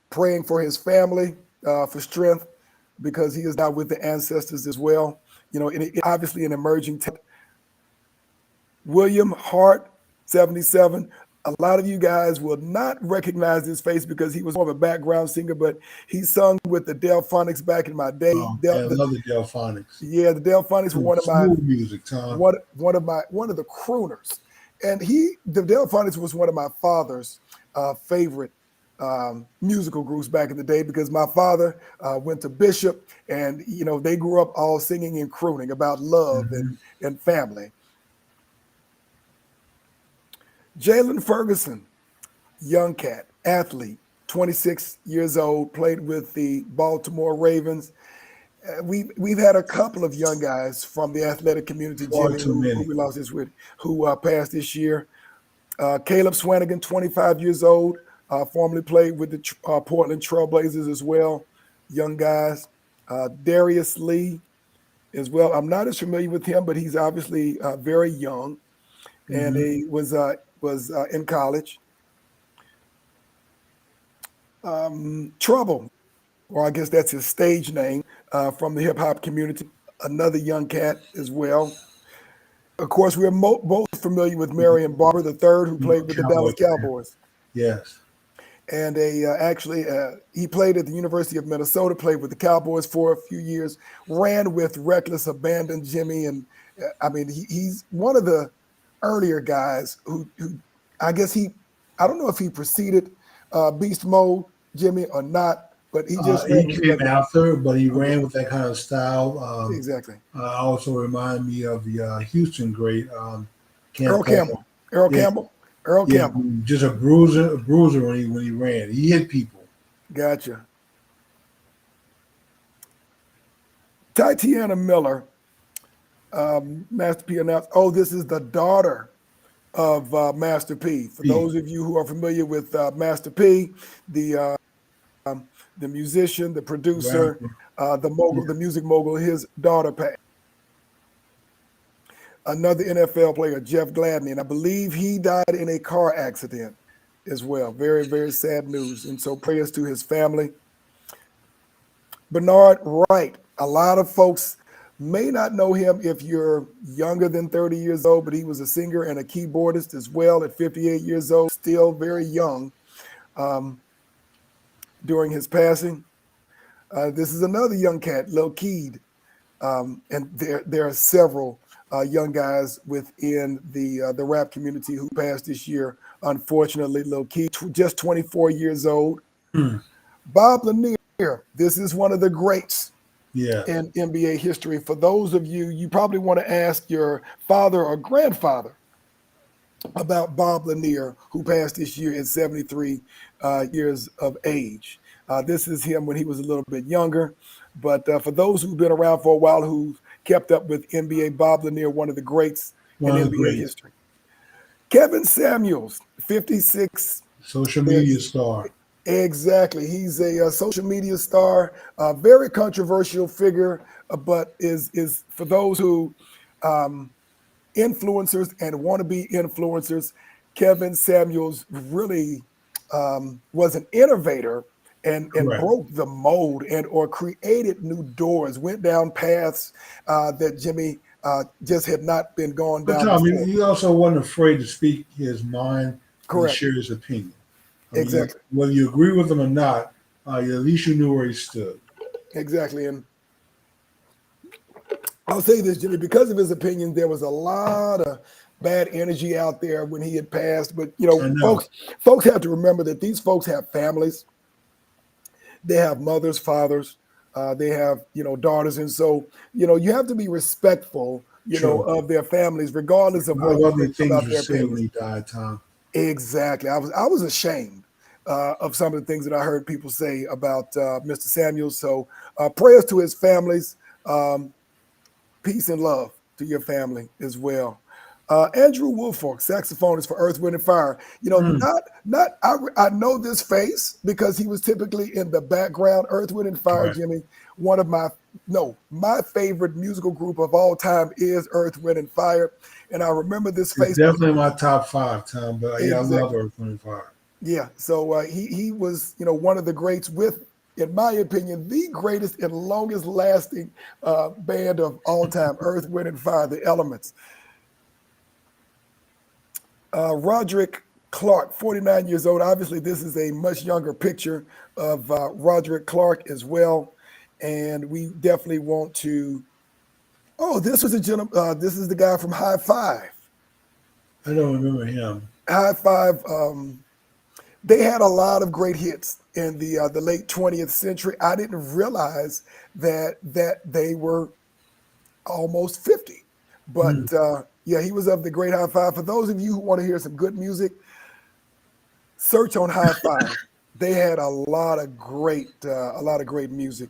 praying for his family for strength because he is now with the ancestors as well. Obviously an emerging talent. William Hart, 77. A lot of you guys will not recognize his face because he was more of a background singer, but he sung with the Delphonics back in my day. Yeah, I love the Delphonics. Yeah, the Delphonics were Smooth music, Tom. one of the crooners, and the Delphonics was one of my father's favorite musical groups back in the day because my father went to Bishop, and they grew up all singing and crooning about love Hmm. and family. Jalen Ferguson, young cat, athlete, 26 years old, played with the Baltimore Ravens. We've had a couple of young guys from the athletic community, Far Jimmy, too who many. we lost this with, who passed this year. Caleb Swanigan, 25 years old, formerly played with the Portland Trailblazers as well. Young guys. Darius Lee as well. I'm not as familiar with him, but he's obviously very young. and Hmm. he was in college. Trouble, or I guess that's his stage name, from the hip hop community. Another young cat as well. Of course, we're both familiar with Marion Barber III, who played with the Cowboy Dallas fan. Cowboys. Yes. And he played at the University of Minnesota, played with the Cowboys for a few years, ran with Reckless Abandon Jimmy. And I mean, he's one of the earlier guys who I guess I don't know if he preceded Beast Mode Jimmy or not, but he just ran He with came Reckless. after, but he Okay, ran with that kind of style. exactly. Also remind me of the Houston great Earl Camp. Campbell. Earl Yeah, Campbell. Earl yeah, Campbell. just a bruiser when he ran. He hit people. Gotcha. Tatiana Miller, Master P announced, oh, this is the daughter of Master P. For He those of you who are familiar with Master P, the the musician, the producer, rapper. the mogul, Yeah. the music mogul, his daughter passed. Another NFL player, Jeff Gladney, and I believe he died in a car accident as well. Very, very sad news. And so prayers to his family. Bernard Wright, a lot of folks may not know him if you're younger than 30 years old, but he was a singer and a keyboardist as well at 58 years old, still very young um, during his passing. This is another young cat, Lil Keed. And there are several young guys within the rap community who passed this year. Unfortunately, Lil Keed, just 24 years old. Hmm. Bob Lanier, this is one of the greats Yes. in NBA history. For those of you, you probably want to ask your father or grandfather about Bob Lanier, who passed this year at 73 years of age. This is him when he was a little bit younger. But for those who've been around for a while, who've kept up with NBA, Bob Lanier, one of the greats in One of the NBA greats. history. Kevin Samuels, 56. Social media Is star. exactly. He's a social media star, a very controversial figure, but is for those who um, influencers and want to be influencers. Kevin Samuels really was an innovator and Correct. broke the mold and or created new doors, went down paths that Jimmy just had not been gone But down Tom, before. he also wasn't afraid to speak his mind and Correct. share his opinion. I mean, Exactly. whether you agree with him or not, at least you knew where he stood. Exactly. And I'll say this, Jimmy, because of his opinion, there was a lot of bad energy out there when he had passed. But I know. folks have to remember that these folks have families. They have mothers, fathers, they have daughters, and so you have to be respectful, True. of their families, regardless of A lot what of you other think things about were their said when opinions. he died, Tom. Exactly. I was ashamed of some of the things that I heard people say about Mr. Samuels. So prayers to his families. Um, Peace and love to your family as well. Andrew Woolfolk, saxophonist for Earth, Wind, and Fire. Mm, Not I know this face because he was typically in the background. Earth, Wind, and Fire, right. Jimmy. One of my favorite musical group of all time is Earth, Wind, and Fire, and I remember this It's face definitely my top five, Tom. But yeah, I love exactly. Earth, Wind, and Fire. Yeah, so he was one of the greats with, in my opinion, the greatest and longest lasting band of all time, Earth, Wind, and Fire, the Elements. Roderick Clark, 49 years old. Obviously, this is a much younger picture of Roderick Clark as well, and we definitely want to. Oh, this was a gentleman. This is the guy from High Five. I don't remember him. High Five. They had a lot of great hits in the late 20th century. I didn't realize that they were almost 50. But Mm, yeah, he was of the great High Five. For those of you who want to hear some good music, search on High Five. They had a lot of great music.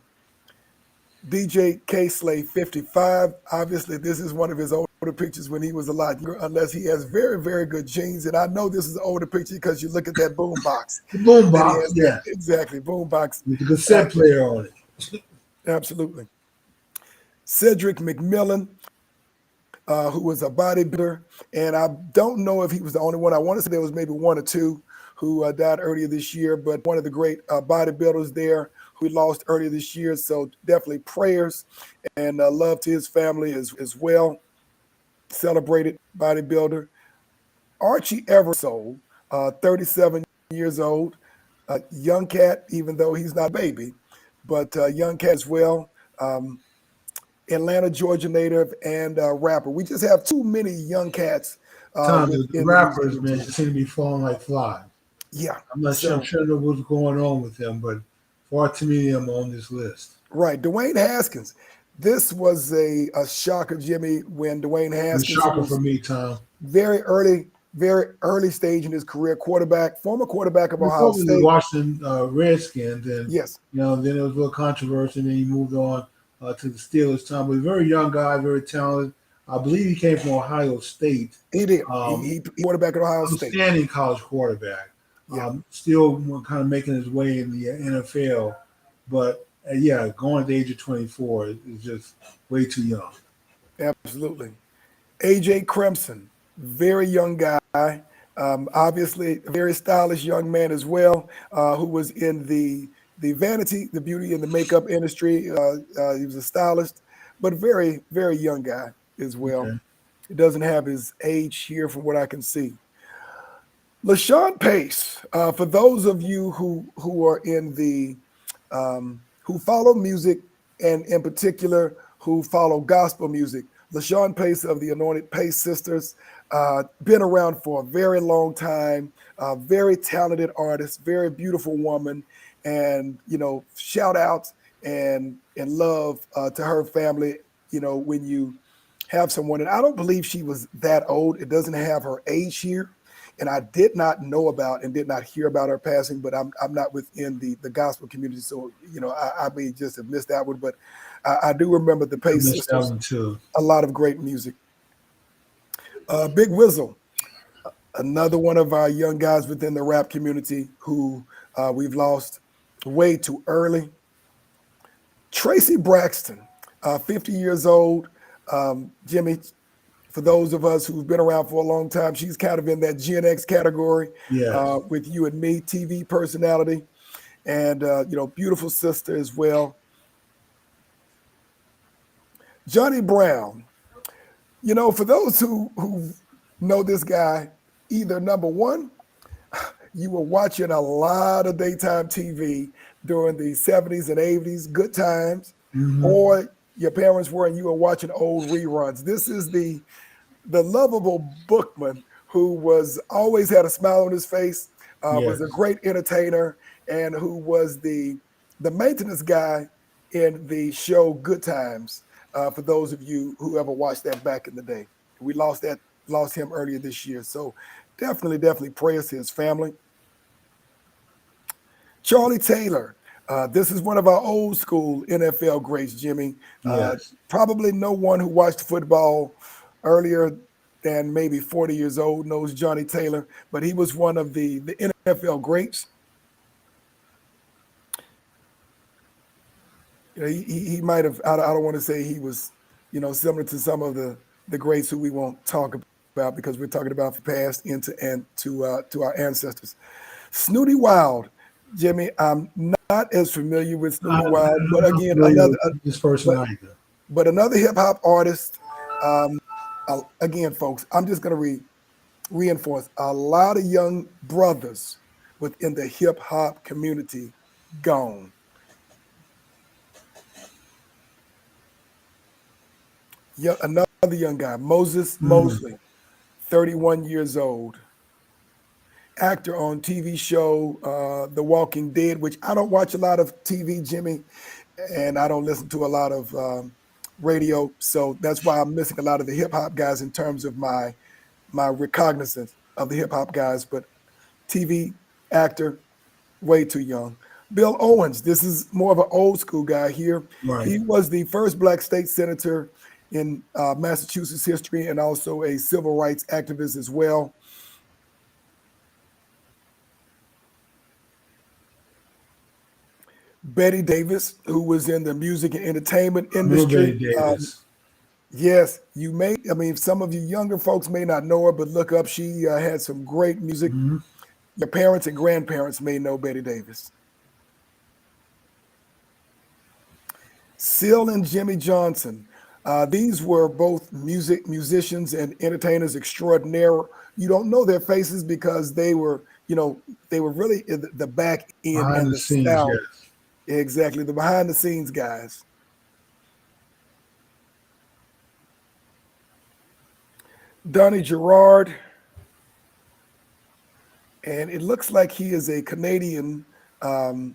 DJ K Slay 55. Obviously, this is one of his older pictures when he was a lot younger, unless he has very, very good genes. And I know this is an older picture because you look at that boom box the that he boombox, has there. yes, Exactly, boom box with the cassette action. player on it. Absolutely. Cedric McMillan, who was a bodybuilder, and I don't know if he was the only one. I want to say there was maybe one or two who died earlier this year, but one of the great bodybuilders there who we lost earlier this year. So definitely prayers and love to his family as well. Celebrated bodybuilder. Archie Eversole, 37 years old, young cat, even though he's not a baby, but young cat as well. Atlanta, Georgia native and rapper. We just have too many young cats Tom, the within the music rappers, man, community. just seem to be falling like flies. Yeah. I'm not sure. I'm So, sure know what's going on with them, but far too many of them on this list. right. Dwayne Haskins. This was a shocker, Jimmy, when Dwayne It's a Haskins, who shocker for was me, Tom. very early stage in his career, former quarterback of Before Ohio with the State. Washington Redskins, and Yes, then there was a little controversy, and then he moved on to the Steelers. Tom, but a very young guy, very talented. I believe he came from Ohio State. he did. Um, He quarterback at Ohio State. Outstanding college quarterback. Yeah. Still kind of making his way in the NFL, but yeah, going at the age of 24 is just way too young. Absolutely. AJ Crimson, very young guy, obviously a very stylish young man as well, who was in the vanity, the beauty, and the makeup industry. He was a stylist, but very young guy as well. Okay. He doesn't have his age here from what I can see. LaShawn Pace, for those of you who are in the who follow music and in particular who follow gospel music, LaShawn Pace of the Anointed Pace Sisters, been around for a very long time, very talented artist, very beautiful woman, and shout out and love to her family. When you have someone, and I don't believe she was that old. It doesn't have her age here, and I did not know about and did not hear about her passing. But I'm not within the gospel community, so I may just have missed that one. But I do remember the I Pace missed that sisters. one too. A lot of great music. Big Wizzle, another one of our young guys within the rap community who we've lost way too early. Tracy Braxton, 50 years old. Jimmy, for those of us who've been around for a long time, she's kind of in that Gen X category Yes. with you and me, TV personality, and beautiful sister as well. Johnny Brown, for those who know this guy, either number one, you were watching a lot of daytime TV during the 70s and 80s, good times, Hmm. or your parents were and you were watching old reruns. This is the lovable bookman who was always had a smile on his face, was a Yes. great entertainer, and who was the maintenance guy in the show Good Times. For those of you who ever watched that back in the day, we lost him earlier this year. So definitely prayers to his family. Charlie Taylor. This is one of our old school NFL greats, Jimmy. Yes. Probably no one who watched football earlier than maybe 40 years old knows Johnny Taylor, but he was one of the NFL greats. He might have, I don't want to say he was, similar to some of the greats who we won't talk about because we're talking about the past and to our ancestors. Snooty Wild, Jimmy, I'm not as familiar with Snooty Wild, but I'm not again, familiar with this person but either. but another hip hop artist. Again, folks, I'm just going to reinforce a lot of young brothers within the hip hop community gone. Yeah, another young guy, Moses Mm. Mosley, 31 years old, actor on TV show The Walking Dead, which I don't watch a lot of TV, Jimmy, and I don't listen to a lot of radio, so that's why I'm missing a lot of the hip hop guys in terms of my recognizance of the hip hop guys. But TV actor, way too young. Bill Owens, this is more of an old school guy here. Right. He was the first black state senator in Massachusetts history and also a civil rights activist as well. Betty Davis, who was in the music and entertainment I remember Betty industry. Davis. Yes, you may. I mean, some of you younger folks may not know her, but look up. She had some great music. Hmm. Your parents and grandparents may know Betty Davis. Seal and Jimmy Johnson. These were both musicians and entertainers extraordinaire. You don't know their faces because they were really in the back end Behind and the the scenes, sound. yes. Exactly, the behind the scenes guys. Donnie Gerard, and it looks like he is a Canadian. Um,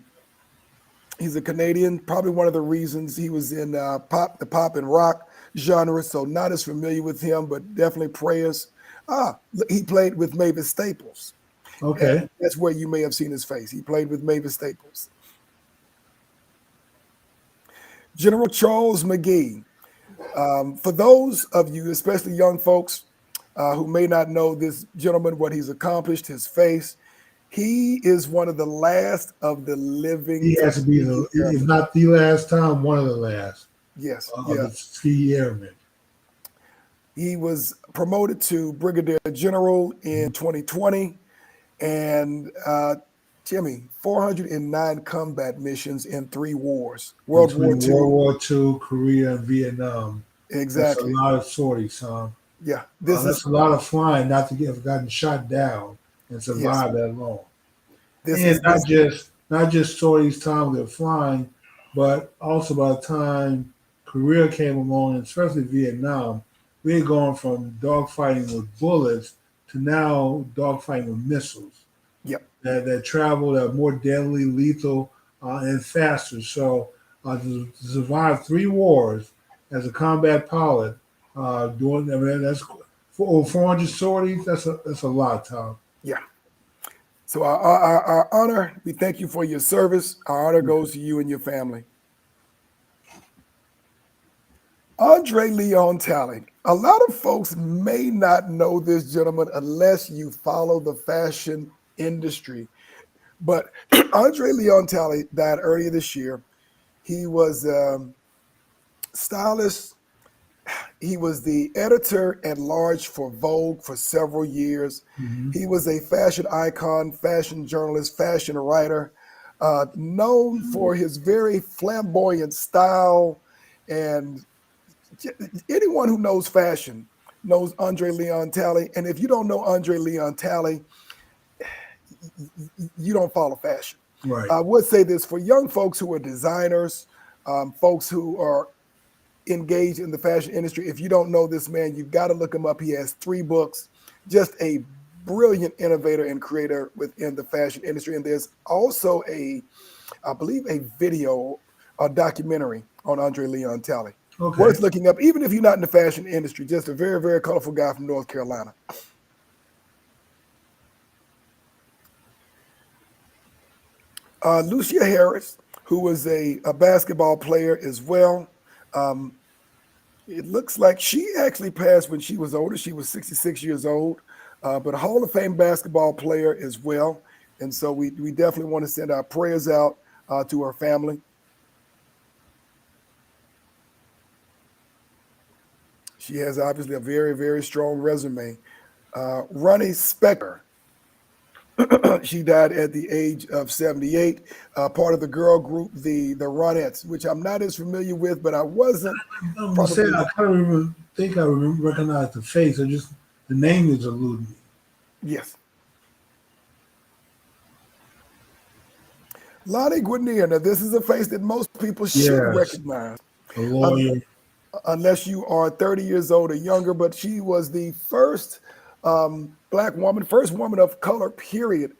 he's a Canadian. Probably one of the reasons he was in the pop and rock genre. So not as familiar with him, but definitely prayers. He played with Mavis Staples. And Okay. that's where you may have seen his face. He played with Mavis Staples. General Charles McGee. For those of you, especially young folks who may not know this gentleman, what he's accomplished, his face, he is one of the last of the living He has to be Tuskegee the, if Airmen. not the last time, one of the last Yes, of yeah. the ski airmen. He was promoted to Brigadier General in Mhm. 2020, and Jimmy, 409 combat missions in 3 wars, World War Between World II. War II, Korea, and Vietnam. That's a Exactly. lot of sorties, huh? Yeah. This is That's a lot of flying not to have gotten shot down and yes. survived that long. This And is this. not just sorties time they're flying, but also by the time Korea came along, and especially Vietnam, we had gone from dogfighting with bullets to now dogfighting with missiles Yep. that travel, that are more deadly, lethal, and faster. So to survive 3 wars as a combat pilot, doing, I mean, that's for over 400 sorties. That's a lot, Tom. Yeah. So our honor, we thank you for your service. Our honor goes to you and your family. Andre Leon Talley. A lot of folks may not know this gentleman unless you follow the fashion industry. But Andre Leon Talley died earlier this year. He was stylist. He was the editor at large for Vogue for several years. Hmm. He was a fashion icon, fashion journalist, fashion writer, known for his very flamboyant style. And anyone who knows fashion knows Andre Leon Talley. And if you don't know Andre Leon Talley, you don't follow fashion. Right. I would say this for young folks who are designers, folks who are engaged in the fashion industry. If you don't know this man, you've got to look him up. He has 3 books, just a brilliant innovator and creator within the fashion industry. And there's also I believe, a video, a documentary on Andre Leon Talley. Okay. Worth looking up, even if you're not in the fashion industry, just a very, very colorful guy from North Carolina. Lucia Harris, who was a basketball player as well. Um, It looks like she actually passed when she was older. She was 66 years old, but a Hall of Fame basketball player as well. And so we definitely want to send our prayers out to her family. She has obviously a very, very strong resume. Ronnie Specker, she died at the age of 78, part of the girl group, the Ronettes, which I'm not as familiar with, but I wasn't I'm gonna say probably. I kind of remember, think I remember recognize the face. I just the name is eluding me. Yes. Lonnie Guinier. Now, this is a face that most people should Yes, recognize, a un- lawyer. unless you are 30 years old or younger. But she was the first Black woman, first woman of color, period,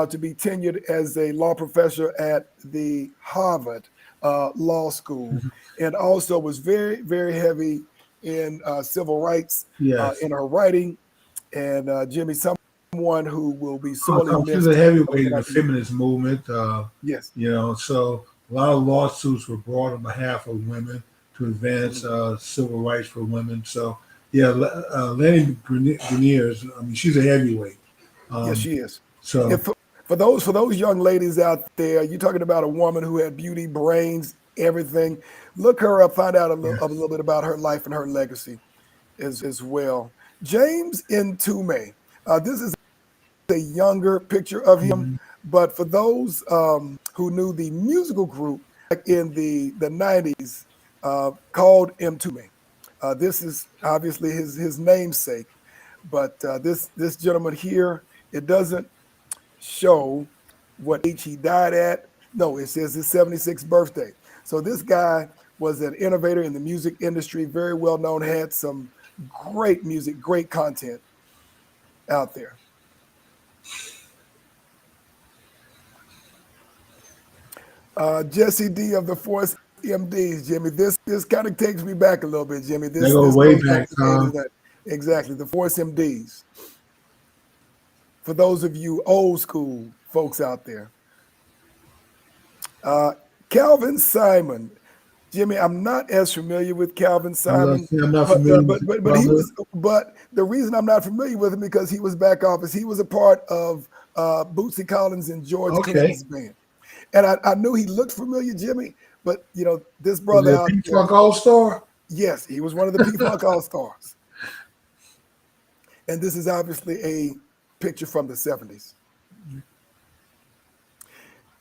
to be tenured as a law professor at the Harvard Law School, and also was very, very heavy in civil rights Yes. in her writing. And Jimmy, someone who will be Oh, sorely Tom, she's a missed. heavyweight in the feminist movement. Yes. So a lot of lawsuits were brought on behalf of women to advance Mhm. civil rights for women. So yeah, Lenny Greniers. I mean, she's a heavyweight. Yes, Um, she is. so If for those young ladies out there, you're talking about a woman who had beauty, brains, everything. Look her up, find out a Yes. little bit about her life and her legacy as well. James Ntume. This is a younger picture of him, Mhm. but for those who knew the musical group back in the 90s called Mtume, this is obviously his namesake. But this gentleman here, it doesn't show what age he died at. No, it says his 76th birthday. So this guy was an innovator in the music industry, very well known, had some great music, great content out there. Jesse D of the Force MDs, Jimmy. This kind of takes me back a little bit, Jimmy. They This go this way goes back back, to the 80s. Tom. Exactly, the Force MDs. For those of you old school folks out there. Uh, Calvin Simon. Jimmy, I'm not as familiar with Calvin Simon, I'm not but familiar with this but he brother. was. But the reason I'm not familiar with him because he was back office. He was a part of Bootsy Collins and George Okay. Clinton's band, and I knew he looked familiar, Jimmy. But this Was brother it a out Pink there, Funk All Star? yes, he was one of the P Funk All Stars, and this is obviously a picture from the '70s.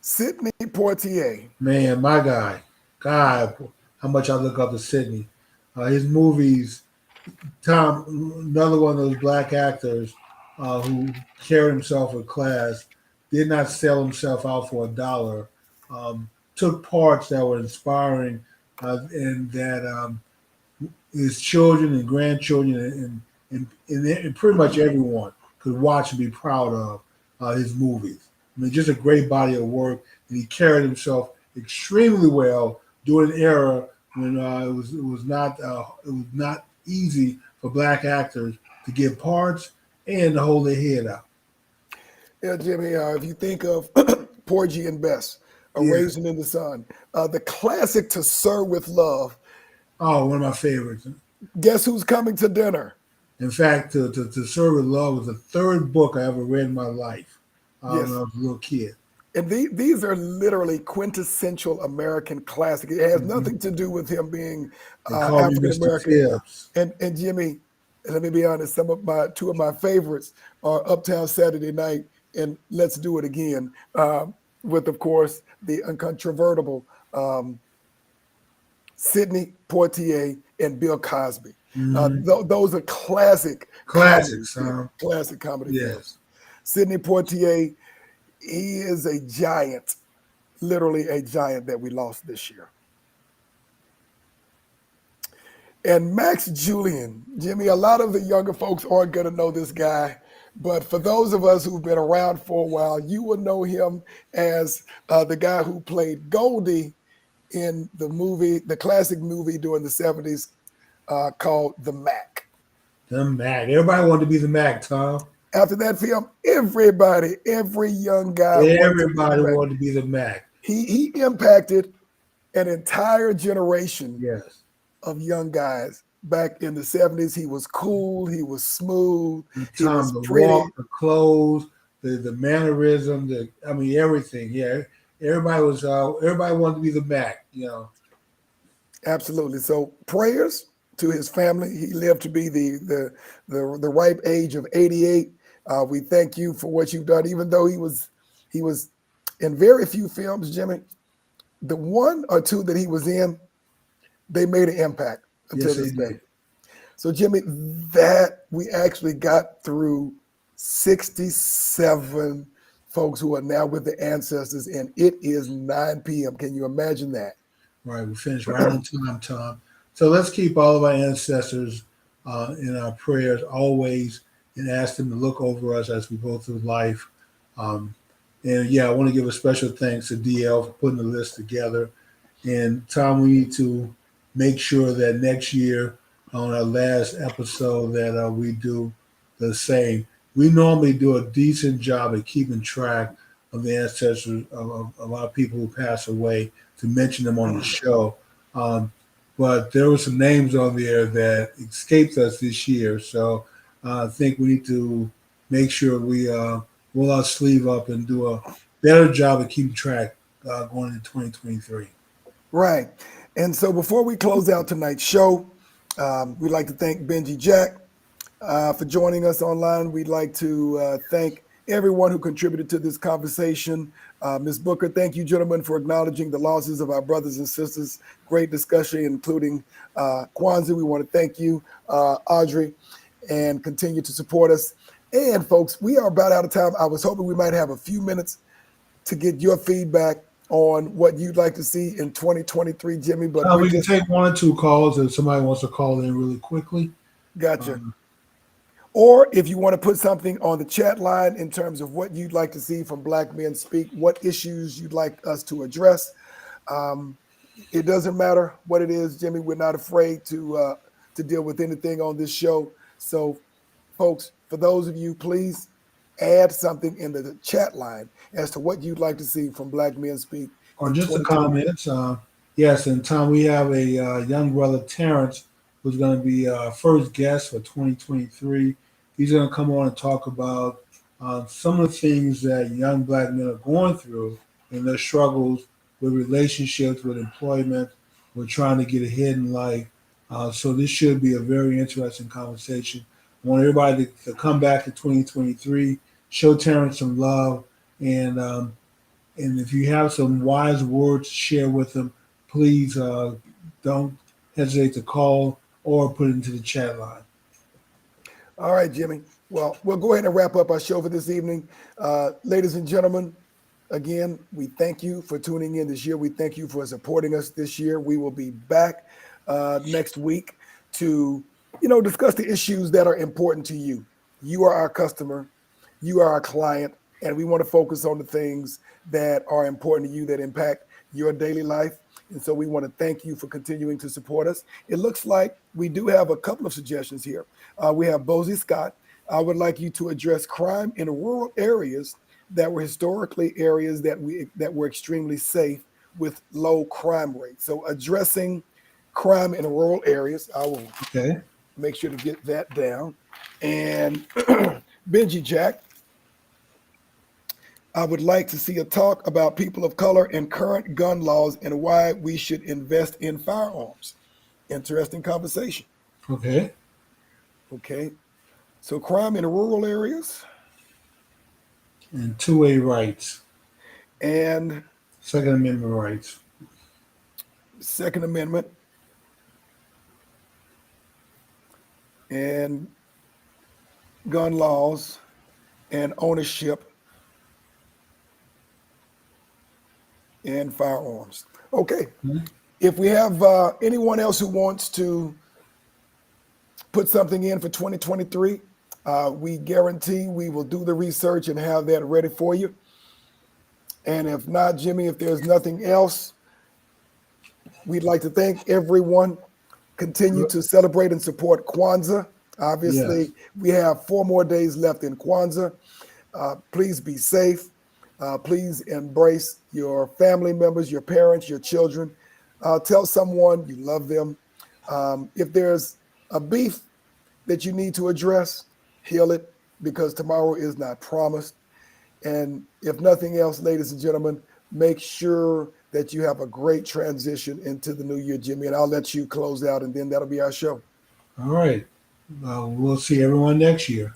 Sidney Poitier. Man, my guy. God, how much I look up to Sydney. His movies, Tom, another one of those black actors who carried himself with class, did not sell himself out for a dollar, took parts that were inspiring and that his children and grandchildren and pretty much everyone could watch and be proud of his movies. I mean, just a great body of work, and he carried himself extremely well during an era when it was not easy for black actors to get parts and to hold their head out. Yeah, Jimmy, if you think of Porgy and Bess, A Yeah. Raisin in the Sun, the classic To Sir with Love, Oh, one of my favorites. Guess Who's Coming to Dinner? In fact, to Serve with Love was the third book I ever read in my life when I Yes. was a little kid. And these are literally quintessential American classic. It has Mhm. nothing to do with him being They call me African Mr. American. Tibbs. And Jimmy, let me be honest, two of my favorites are Uptown Saturday Night and Let's Do It Again, with of course the uncontrovertible Sidney Poitier and Bill Cosby. Hmm. Those are classic comedy Classics, films. huh? Classic comedy films. Yes. Sidney Poitier, he is a giant, literally a giant that we lost this year. And Max Julian, Jimmy, a lot of the younger folks aren't going to know this guy, but for those of us who've been around for a while, you will know him as the guy who played Goldie in the classic movie during the '70s called The Mac. The Mac. Everybody wanted to be the Mac, Tom. After that film, every young guy wanted to be the Everybody Mac. wanted to be the Mac. He impacted an entire generation Yes. of young guys back in the '70s. He was cool, he was smooth, he Tom, was the pretty. walk, the clothes, the mannerism, I mean everything. Yeah. Everybody wanted to be the Mac, you know. Absolutely. So prayers to his family. He lived to be the ripe age of 88. We thank you for what you've done, even though he was in very few films, Jimmy. The one or two that he was in, they made an impact until Yes, they this day. did. So, Jimmy, that we actually got through 67 folks who are now with the ancestors, and it is 9 p.m. Can you imagine that? Right, we finished right on time, Tom. So let's keep all of our ancestors in our prayers always and ask them to look over us as we go through life. Um, and yeah, I want to give a special thanks to DL for putting the list together. And Tom, we need to make sure that next year on our last episode that we do the same. We normally do a decent job at keeping track of the ancestors of our people who pass away to mention them on the show. Um, but there were some names on there that escaped us this year. So I think we need to make sure we roll our sleeve up and do a better job of keeping track going into 2023. Right. And so before we close out tonight's show, we'd like to thank Benji Jack for joining us online. We'd like to thank everyone who contributed to this conversation. Ms. Booker, thank you, gentlemen, for acknowledging the losses of our brothers and sisters. Great discussion, including Kwanzaa. We want to thank you, Audrey, and continue to support us. And folks, we are about out of time. I was hoping we might have a few minutes to get your feedback on what you'd like to see in 2023, Jimmy, but we're We can just take one or two calls if somebody wants to call in really quickly. gotcha. Or if you want to put something on the chat line in terms of what you'd like to see from Black Men Speak, what issues you'd like us to address. It doesn't matter what it is, Jimmy. We're not afraid to deal with anything on this show. So, folks, for those of you, please add something in the chat line as to what you'd like to see from Black Men Speak Or in just a 2020. comment. Yes, and Tom, we have a young brother, Terrence, who's going to be first guest for 2023. He's going to come on and talk about some of the things that young black men are going through and their struggles with relationships, with employment, with trying to get ahead in life. So this should be a very interesting conversation. I want everybody to come back in 2023, show Terrence some love, and and if you have some wise words to share with them, please don't hesitate to call or put it into the chat line. All right, Jimmy. Well, we'll go ahead and wrap up our show for this evening. Ladies and gentlemen, again, we thank you for tuning in this year. We thank you for supporting us this year. We will be back next week to, discuss the issues that are important to you. You are our customer, you are our client, and we want to focus on the things that are important to you that impact your daily life. And so we want to thank you for continuing to support us. It looks like we do have a couple of suggestions here. We have Bosie Scott. I would like you to address crime in rural areas that were historically areas that were extremely safe with low crime rates. So addressing crime in rural areas, I will Okay. make sure to get that down. And Benji Jack, I would like to see a talk about people of color and current gun laws and why we should invest in firearms. Interesting conversation. Okay. Okay. So crime in rural areas And two-way rights, and Second Amendment rights. Second Amendment and gun laws and ownership and firearms. Okay. Mhm. If we have anyone else who wants to put something in for 2023, we guarantee we will do the research and have that ready for you. And if not, Jimmy, if there's nothing else, we'd like to thank everyone. Continue to celebrate and support Kwanzaa. Obviously, Yes. we have 4 more days left in Kwanzaa. Please be safe. Please embrace your family members, your parents, your children. Tell someone you love them. If there's a beef that you need to address, heal it, because tomorrow is not promised. And if nothing else, ladies and gentlemen, make sure that you have a great transition into the new year, Jimmy. And I'll let you close out, and then that'll be our show. All right. We'll see everyone next year.